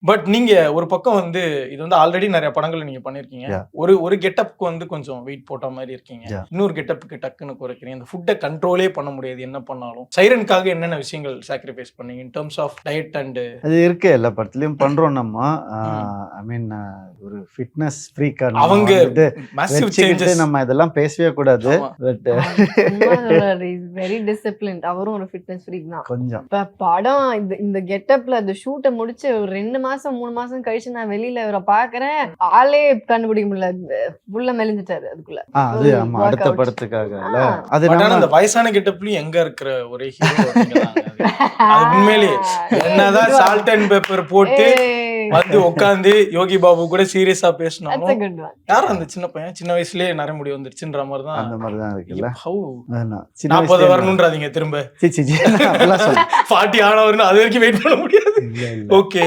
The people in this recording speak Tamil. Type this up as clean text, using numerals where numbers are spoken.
பட் நீங்க ஒரு பக்கம் வந்து இது வந்து ஆல்ரெடி நிறைய படங்கள்ல நீங்க பண்ணிருக்கீங்க. Yeah. ஒரு கெட்டப்க்கு வந்து கொஞ்சம் வெயிட் போட்ட மாதிரி இருக்கீங்க. Yeah. இன்னொரு கெட்டப்க்கு டக்குன்னு குறைக்கிறீங்க. இந்த ஃபுட்ட கண்ட்ரோலே பண்ண முடியாது என்ன பண்ணாலும். சைரனுக்காக என்னென்ன விஷயங்கள் சாக்ரிஃபைஸ் பண்ணீங்க in terms of diet and அது இருக்கு எல்லா படத்துலயும் பண்றோம் நம்ம. ஐ மீன் ஒரு ஃபிட்னஸ் ஃப்ரீக் அவங்க மேசிவ் சேஞ்சஸ் நம்ம இதெல்லாம் பேசவே கூடாது. But very disciplined. அவரும் ஒரு ஃபிட்னஸ் ஃப்ரீக் தான். கொஞ்சம் இப்ப படம் இந்த கெட்டப்ல அந்த ஷூட்டை முடிச்சு ஒரு 2 மாசம் 3 மாசம் கழிச்சு நான் வெளியில இவரை பாக்குறேன், ஆளே கண்டுபிடிக்க முடியல, ஃபுல்லா மெலிஞ்சிட்டாரு அதுக்குள்ள. அது ஆமா அடுத்த படத்துக்காக அது பட் ஆனா அந்த வயசான கெட்டப்லயும் எங்க இருக்கிற ஒரே ஹீரோ அது உண்மையிலேயே என்னதான் சால்ட் அண்ட் பெப்பர் போட்டு வந்து உட்காந்து யோகி பாபு கூட சீரியஸா பேசினாலும் யாரும் அந்த சின்ன பையன் சின்ன வயசுலயே நரமுடி வந்துருச்சுன்ற மாதிரி தான் அந்த மாதிரி தான் இருக்குல்ல. 40 வரணும்ன்றாதீங்க திரும்ப 40 ஆனவர்னு அது வரைக்கும் வெயிட் பண்ண முடியாது. ஓகே